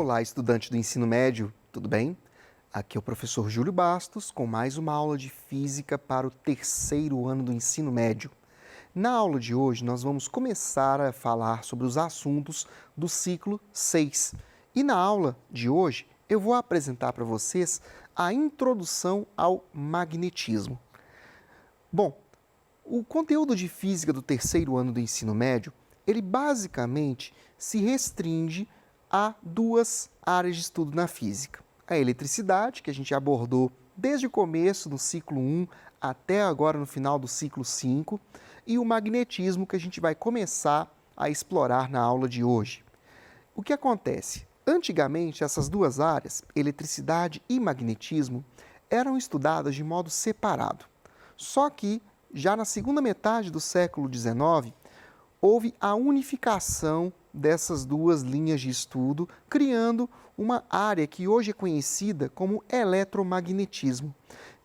Olá, estudante do ensino médio, tudo bem? Aqui é o professor Júlio Bastos com mais uma aula de física para o terceiro ano do ensino médio. Na aula de hoje, nós vamos começar a falar sobre os assuntos do ciclo 6. E na aula de hoje, eu vou apresentar para vocês a introdução ao magnetismo. Bom, o conteúdo de física do terceiro ano do ensino médio, ele basicamente se restringe a duas áreas de estudo na física. A eletricidade, que a gente abordou desde o começo do ciclo 1 até agora no final do ciclo 5, e o magnetismo, que a gente vai começar a explorar na aula de hoje. O que acontece? Antigamente, essas duas áreas, eletricidade e magnetismo, eram estudadas de modo separado. Só que, já na segunda metade do século XIX, houve a unificação dessas duas linhas de estudo, criando uma área que hoje é conhecida como eletromagnetismo.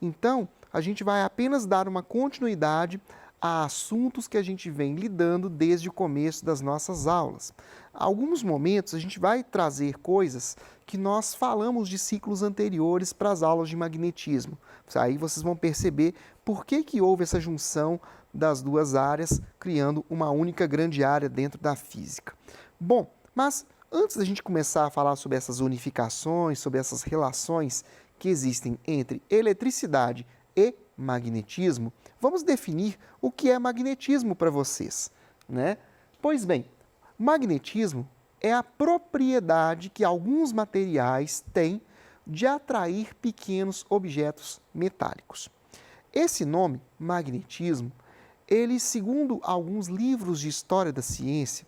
Então, a gente vai apenas dar uma continuidade a assuntos que a gente vem lidando desde o começo das nossas aulas. Alguns momentos a gente vai trazer coisas que nós falamos de ciclos anteriores para as aulas de magnetismo. Aí vocês vão perceber por que houve essa junção das duas áreas, criando uma única grande área dentro da física. Bom, mas antes da gente começar a falar sobre essas unificações, sobre essas relações que existem entre eletricidade e magnetismo, vamos definir o que é magnetismo para vocês, né? Pois bem, magnetismo é a propriedade que alguns materiais têm de atrair pequenos objetos metálicos. Esse nome, magnetismo, ele, segundo alguns livros de história da ciência,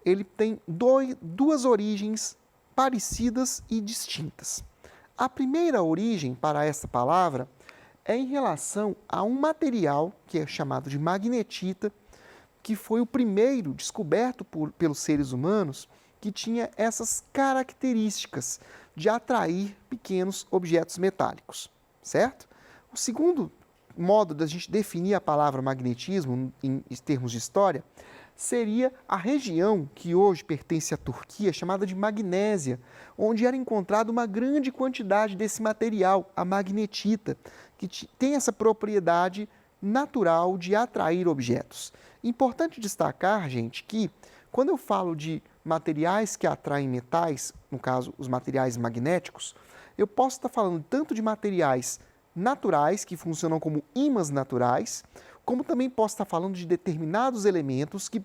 ele tem duas origens parecidas e distintas. A primeira origem para essa palavra é em relação a um material que é chamado de magnetita, que foi o primeiro descoberto pelos seres humanos que tinha essas características de atrair pequenos objetos metálicos, certo? O segundo modo da gente definir a palavra magnetismo em termos de história seria a região que hoje pertence à Turquia, chamada de Magnésia, onde era encontrada uma grande quantidade desse material, a magnetita, que tem essa propriedade natural de atrair objetos. Importante destacar, gente, que quando eu falo de materiais que atraem metais, no caso os materiais magnéticos, eu posso estar falando tanto de materiais naturais, que funcionam como ímãs naturais, como também posso estar falando de determinados elementos que,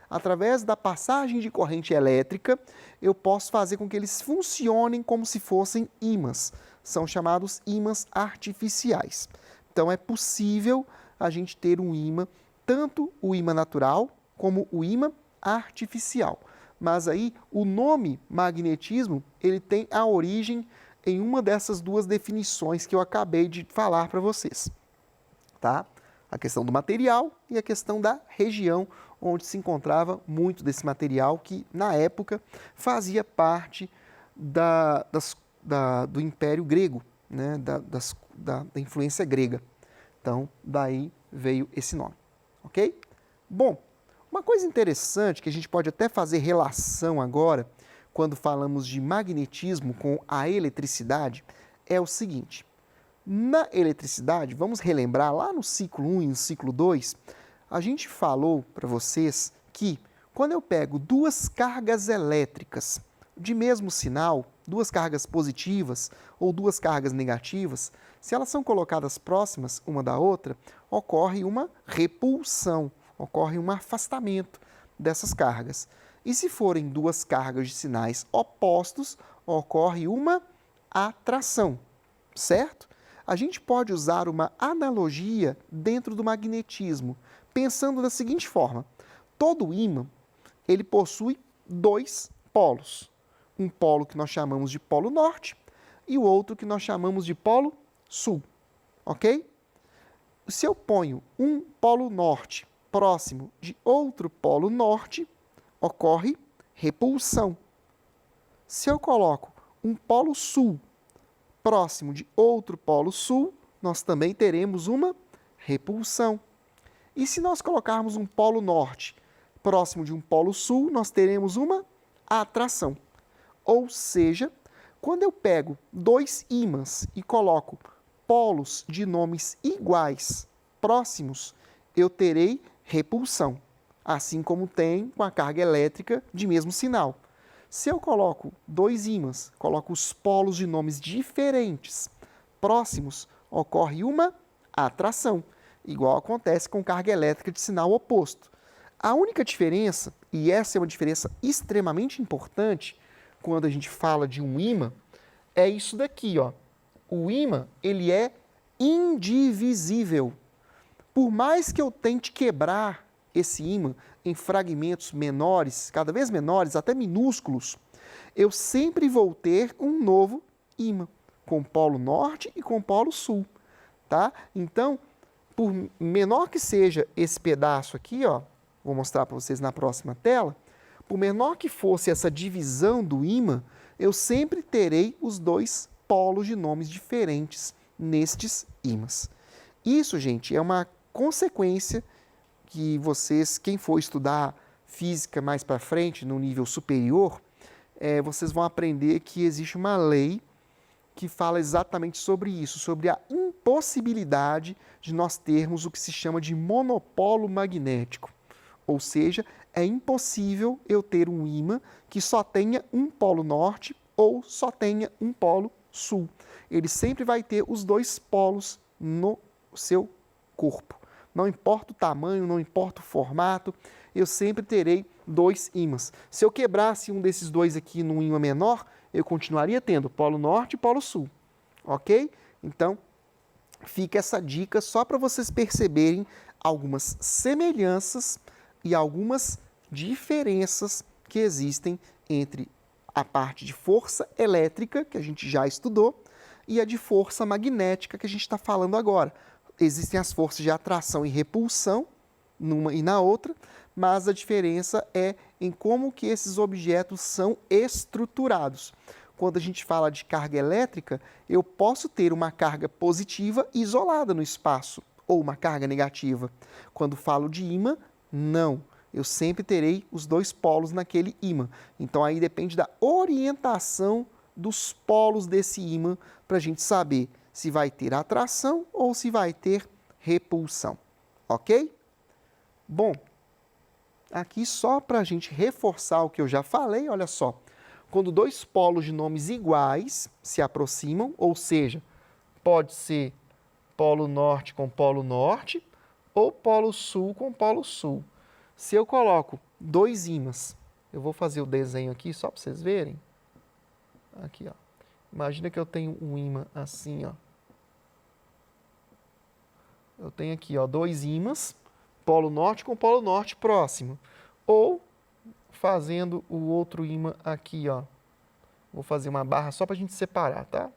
através da passagem de corrente elétrica, eu posso fazer com que eles funcionem como se fossem ímãs. São chamados ímãs artificiais. Então, é possível a gente ter um ímã, tanto o ímã natural como o ímã artificial. Mas aí, o nome magnetismo, ele tem a origem em uma dessas duas definições que eu acabei de falar para vocês, tá? A questão do material e a questão da região onde se encontrava muito desse material que, na época, fazia parte do Império Grego, né? da influência grega. Então, daí veio esse nome, ok? Bom, uma coisa interessante que a gente pode até fazer relação agora, quando falamos de magnetismo com a eletricidade, é o seguinte. Na eletricidade, vamos relembrar lá no ciclo 1 e no ciclo 2, a gente falou para vocês que quando eu pego duas cargas elétricas de mesmo sinal, duas cargas positivas ou duas cargas negativas, se elas são colocadas próximas uma da outra, ocorre uma repulsão, ocorre um afastamento dessas cargas. E se forem duas cargas de sinais opostos, ocorre uma atração, certo? A gente pode usar uma analogia dentro do magnetismo, pensando da seguinte forma. Todo ímã, ele possui dois polos. Um polo que nós chamamos de polo norte e o outro que nós chamamos de polo sul, ok? Se eu ponho um polo norte próximo de outro polo norte, ocorre repulsão. Se eu coloco um polo sul próximo de outro polo sul, nós também teremos uma repulsão. E se nós colocarmos um polo norte próximo de um polo sul, nós teremos uma atração. Ou seja, quando eu pego dois ímãs e coloco polos de nomes iguais, próximos, eu terei repulsão, assim como tem com a carga elétrica de mesmo sinal. Se eu coloco dois ímãs, coloco os polos de nomes diferentes, próximos, ocorre uma atração, igual acontece com carga elétrica de sinal oposto. A única diferença, e essa é uma diferença extremamente importante quando a gente fala de um ímã, é isso daqui, ó. O ímã, ele é indivisível. Por mais que eu tente quebrar esse ímã em fragmentos menores, cada vez menores, até minúsculos, eu sempre vou ter um novo ímã, com polo norte e com polo sul, tá? Então, por menor que seja esse pedaço aqui, ó, vou mostrar para vocês na próxima tela, por menor que fosse essa divisão do ímã, eu sempre terei os dois polos de nomes diferentes nestes ímãs. Isso, gente, é uma consequência que vocês, quem for estudar física mais para frente, no nível superior, vocês vão aprender que existe uma lei que fala exatamente sobre isso, sobre a impossibilidade de nós termos o que se chama de monopolo magnético. Ou seja, é impossível eu ter um ímã que só tenha um polo norte ou só tenha um polo sul. Ele sempre vai ter os dois polos no seu corpo. Não importa o tamanho, não importa o formato, eu sempre terei dois ímãs. Se eu quebrasse um desses dois aqui num ímã menor, eu continuaria tendo polo norte e polo sul, ok? Então, fica essa dica só para vocês perceberem algumas semelhanças e algumas diferenças que existem entre a parte de força elétrica, que a gente já estudou, e a de força magnética, que a gente está falando agora. Existem as forças de atração e repulsão, numa e na outra, mas a diferença é em como que esses objetos são estruturados. Quando a gente fala de carga elétrica, eu posso ter uma carga positiva isolada no espaço, ou uma carga negativa. Quando falo de ímã, não. Eu sempre terei os dois polos naquele ímã. Então aí depende da orientação dos polos desse ímã para a gente saber se vai ter atração ou se vai ter repulsão. Ok? Bom, aqui só para a gente reforçar o que eu já falei, olha só. Quando dois polos de nomes iguais se aproximam, ou seja, pode ser polo norte com polo norte ou polo sul com polo sul. Se eu coloco dois ímãs, eu vou fazer o desenho aqui só para vocês verem. Aqui, ó. Imagina que eu tenho um ímã assim, ó. Eu tenho aqui, ó, dois ímãs, polo norte com polo norte próximo. Ou fazendo o outro ímã aqui, ó. Vou fazer uma barra só para a gente separar, tá?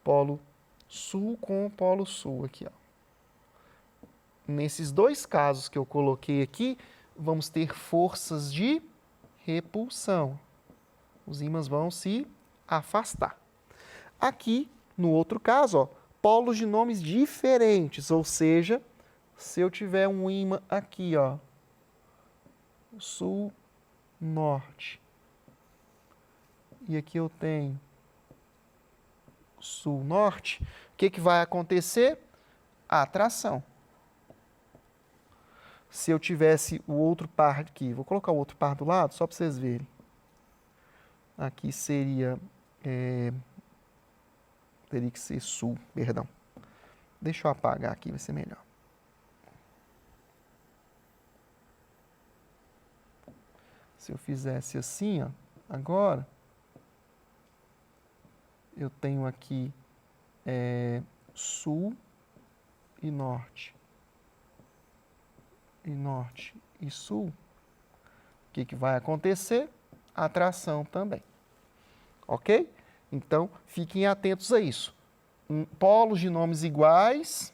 Polo sul com polo sul aqui, ó. Nesses dois casos que eu coloquei aqui, vamos ter forças de repulsão. Os ímãs vão se afastar. Aqui, no outro caso, ó, polos de nomes diferentes, ou seja, se eu tiver um ímã aqui, ó, sul, norte, e aqui eu tenho sul, norte, o que vai acontecer? A atração. Se eu tivesse o outro par aqui, vou colocar o outro par do lado, só para vocês verem. Aqui seria, teria que ser sul, perdão. Deixa eu apagar aqui, vai ser melhor. Se eu fizesse assim, ó, agora, eu tenho aqui sul e norte. E norte e sul. O que vai acontecer? Atração também. Ok? Então, fiquem atentos a isso. Polos de nomes iguais.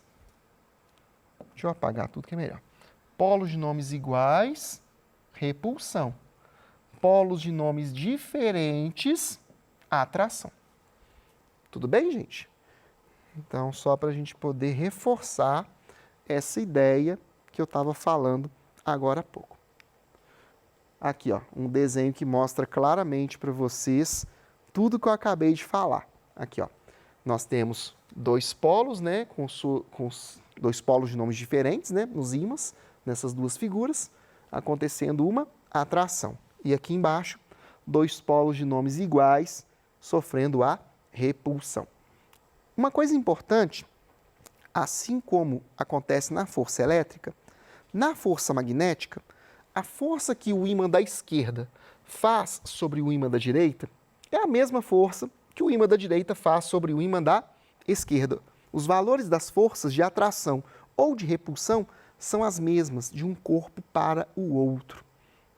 Deixa eu apagar tudo que é melhor. Polos de nomes iguais, repulsão. Polos de nomes diferentes, atração. Tudo bem, gente? Então, só para a gente poder reforçar essa ideia que eu estava falando agora há pouco. aqui, ó, um desenho que mostra claramente para vocês tudo que eu acabei de falar. Aqui, ó, nós temos dois polos, né, com os dois polos de nomes diferentes, né, nos ímãs, nessas duas figuras, acontecendo uma atração. E aqui embaixo, dois polos de nomes iguais, sofrendo a repulsão. Uma coisa importante, assim como acontece na força elétrica, na força magnética, a força que o ímã da esquerda faz sobre o ímã da direita é a mesma força que o ímã da direita faz sobre o ímã da esquerda. Os valores das forças de atração ou de repulsão são as mesmas de um corpo para o outro.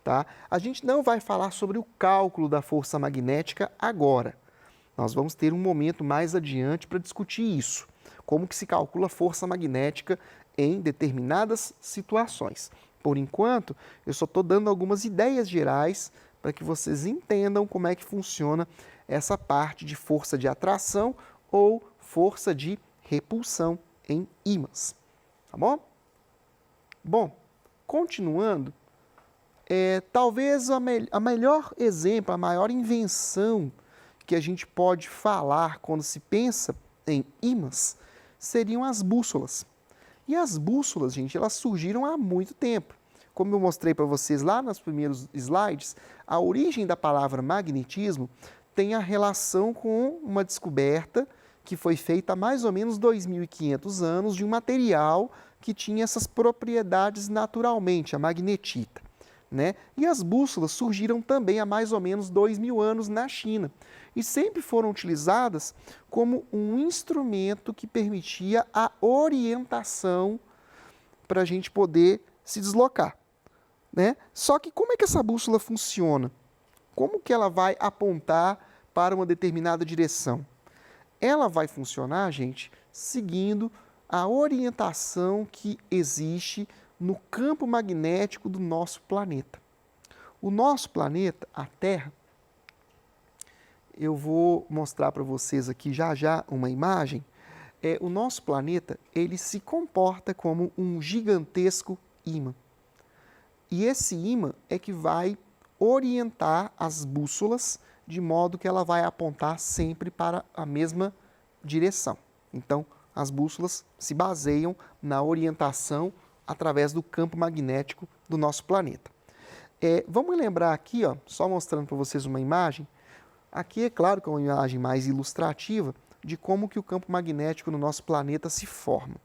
Tá? A gente não vai falar sobre o cálculo da força magnética agora. Nós vamos ter um momento mais adiante para discutir isso. Como que se calcula a força magnética em determinadas situações. Por enquanto, eu só estou dando algumas ideias gerais para que vocês entendam como é que funciona essa parte de força de atração ou força de repulsão em ímãs. Tá bom? Bom, continuando, talvez a melhor exemplo, a maior invenção que a gente pode falar quando se pensa em ímãs seriam as bússolas. E as bússolas, gente, elas surgiram há muito tempo. Como eu mostrei para vocês lá nos primeiros slides, a origem da palavra magnetismo tem a relação com uma descoberta que foi feita há mais ou menos 2.500 anos de um material que tinha essas propriedades naturalmente, a magnetita. Né? E as bússolas surgiram também há mais ou menos 2.000 anos na China e sempre foram utilizadas como um instrumento que permitia a orientação para a gente poder se deslocar. Né? Só que como é que essa bússola funciona? Como que ela vai apontar para uma determinada direção? Ela vai funcionar, gente, seguindo a orientação que existe no campo magnético do nosso planeta. O nosso planeta, a Terra, eu vou mostrar para vocês aqui já uma imagem. O nosso planeta, ele se comporta como um gigantesco ímã. E esse ímã é que vai orientar as bússolas de modo que ela vai apontar sempre para a mesma direção. Então, as bússolas se baseiam na orientação através do campo magnético do nosso planeta. Vamos lembrar aqui, ó, só mostrando para vocês uma imagem. Aqui é claro que é uma imagem mais ilustrativa de como que o campo magnético no nosso planeta se forma.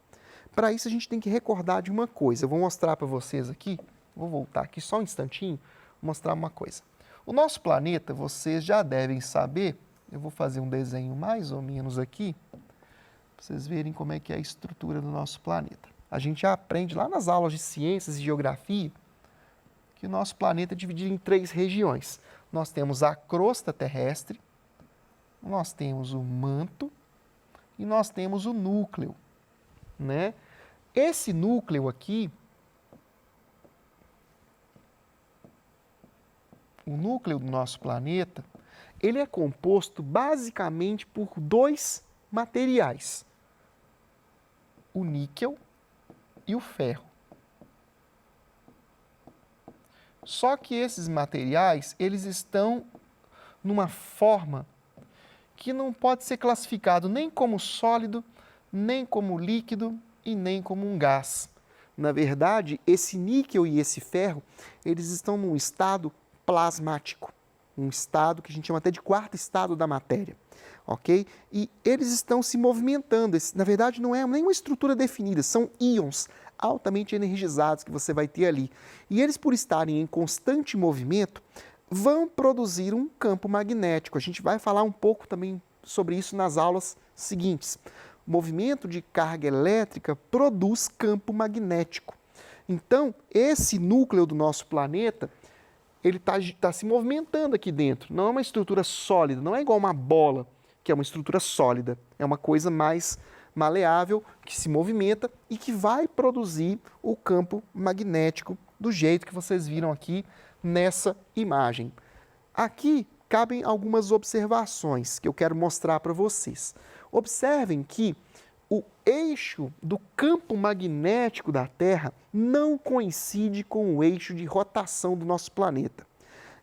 Para isso a gente tem que recordar de uma coisa. Eu vou mostrar para vocês aqui, vou voltar aqui só um instantinho, mostrar uma coisa. O nosso planeta, vocês já devem saber, eu vou fazer um desenho mais ou menos aqui, para vocês verem como é que é a estrutura do nosso planeta. A gente já aprende lá nas aulas de ciências e geografia que o nosso planeta é dividido em 3 regiões. Nós temos a crosta terrestre, nós temos o manto e nós temos o núcleo. Né? Esse núcleo aqui, o núcleo do nosso planeta, ele é composto basicamente por 2 materiais, o níquel e o ferro. Só que esses materiais, eles estão numa forma que não pode ser classificado nem como sólido, nem como líquido e nem como um gás. Na verdade, esse níquel e esse ferro, eles estão num estado plasmático, um estado que a gente chama até de 4º estado da matéria, ok? E eles estão se movimentando. Na verdade, não é nenhuma estrutura definida, são íons altamente energizados que você vai ter ali. E eles, por estarem em constante movimento, vão produzir um campo magnético. A gente vai falar um pouco também sobre isso nas aulas seguintes. O movimento de carga elétrica produz campo magnético. Então, esse núcleo do nosso planeta, ele está se movimentando aqui dentro. Não é uma estrutura sólida, não é igual uma bola, que é uma estrutura sólida. É uma coisa mais maleável, que se movimenta e que vai produzir o campo magnético do jeito que vocês viram aqui nessa imagem. Aqui cabem algumas observações que eu quero mostrar para vocês. Observem que o eixo do campo magnético da Terra não coincide com o eixo de rotação do nosso planeta.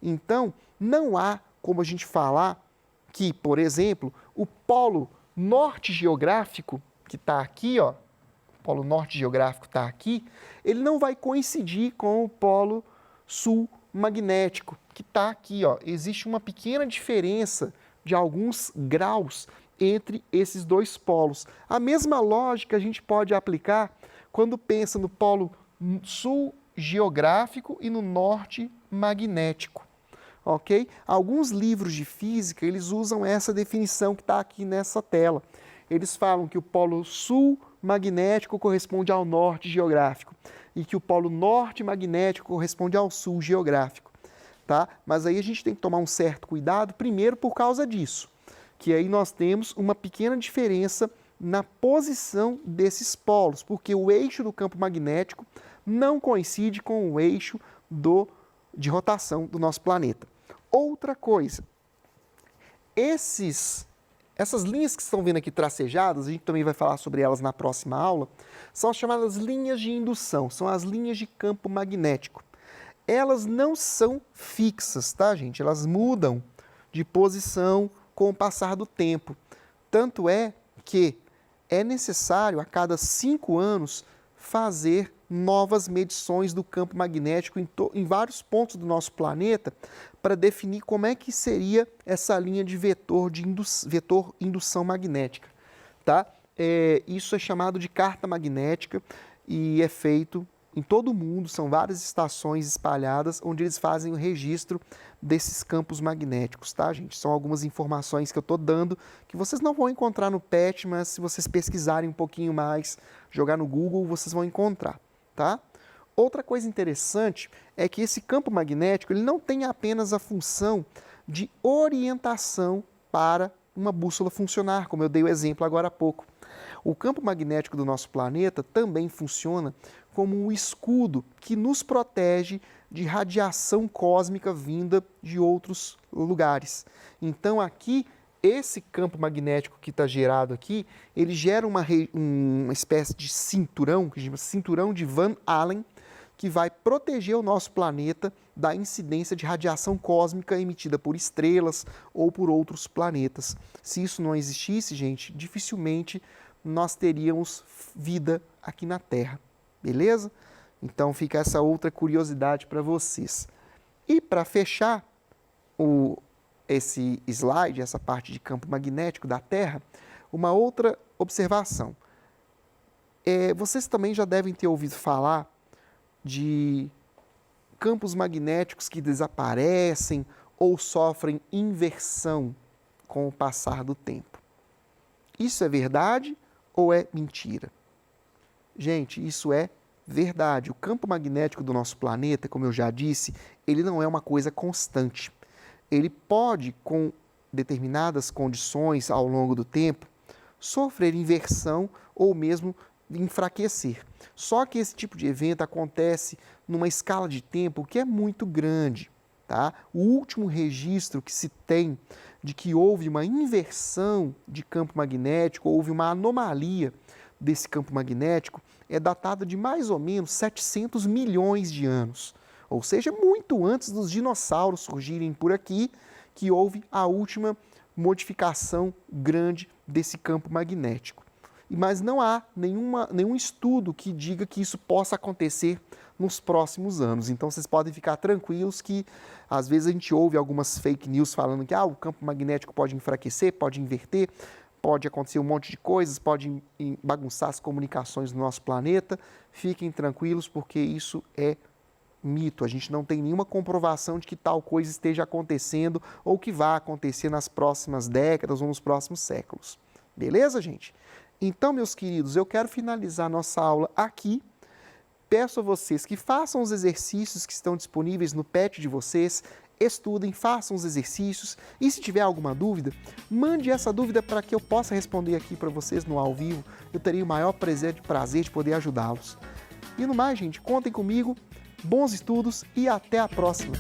Então, não há como a gente falar que, por exemplo, o polo norte geográfico, que está aqui, ó, o polo norte geográfico está aqui, ele não vai coincidir com o polo sul magnético, que está aqui, ó. Existe uma pequena diferença de alguns graus entre esses dois polos. A mesma lógica a gente pode aplicar quando pensa no polo sul geográfico e no norte magnético. Ok? Alguns livros de física, eles usam essa definição que está aqui nessa tela. Eles falam que o polo sul magnético corresponde ao norte geográfico e que o polo norte magnético corresponde ao sul geográfico. Tá? Mas aí a gente tem que tomar um certo cuidado, primeiro por causa disso, que aí nós temos uma pequena diferença na posição desses polos, porque o eixo do campo magnético não coincide com o eixo de rotação do nosso planeta. Outra coisa, essas linhas que estão vendo aqui tracejadas, a gente também vai falar sobre elas na próxima aula, são as chamadas linhas de indução, são as linhas de campo magnético. Elas não são fixas, tá, gente? Elas mudam de posição com o passar do tempo. Tanto é que é necessário, a cada 5 anos, fazer novas medições do campo magnético em vários pontos do nosso planeta para definir como é que seria essa linha de vetor indução magnética. Tá? Isso é chamado de carta magnética e é feito em todo o mundo, são várias estações espalhadas onde eles fazem o registro desses campos magnéticos, tá, gente? São algumas informações que eu estou dando que vocês não vão encontrar no PET, mas se vocês pesquisarem um pouquinho mais, jogar no Google, vocês vão encontrar, tá? Outra coisa interessante é que esse campo magnético ele não tem apenas a função de orientação para uma bússola funcionar, como eu dei o exemplo agora há pouco. O campo magnético do nosso planeta também funciona como um escudo que nos protege de radiação cósmica vinda de outros lugares. Então aqui, esse campo magnético que está gerado aqui, ele gera uma espécie de cinturão, que se chama cinturão de Van Allen, que vai proteger o nosso planeta da incidência de radiação cósmica emitida por estrelas ou por outros planetas. Se isso não existisse, gente, dificilmente nós teríamos vida aqui na Terra. Beleza? Então fica essa outra curiosidade para vocês. E para fechar esse slide, essa parte de campo magnético da Terra, uma outra observação. Vocês também já devem ter ouvido falar de campos magnéticos que desaparecem ou sofrem inversão com o passar do tempo. Isso é verdade ou é mentira? Gente, isso é verdade. O campo magnético do nosso planeta, como eu já disse, ele não é uma coisa constante. Ele pode, com determinadas condições ao longo do tempo, sofrer inversão ou mesmo enfraquecer. Só que esse tipo de evento acontece numa escala de tempo que é muito grande. Tá? O último registro que se tem de que houve uma inversão de campo magnético, houve uma anomalia desse campo magnético, é datado de mais ou menos 700 milhões de anos. Ou seja, muito antes dos dinossauros surgirem por aqui, que houve a última modificação grande desse campo magnético. Mas não há nenhum estudo que diga que isso possa acontecer nos próximos anos. Então, vocês podem ficar tranquilos que, às vezes, a gente ouve algumas fake news falando que o campo magnético pode enfraquecer, pode inverter, pode acontecer um monte de coisas, pode bagunçar as comunicações do nosso planeta. Fiquem tranquilos, porque isso é mito. A gente não tem nenhuma comprovação de que tal coisa esteja acontecendo ou que vá acontecer nas próximas décadas ou nos próximos séculos. Beleza, gente? Então, meus queridos, eu quero finalizar nossa aula aqui. Peço a vocês que façam os exercícios que estão disponíveis no PET de vocês, estudem, façam os exercícios e se tiver alguma dúvida, mande essa dúvida para que eu possa responder aqui para vocês no ao vivo. Eu terei o maior prazer de poder ajudá-los. E no mais, gente, contem comigo, bons estudos e até a próxima!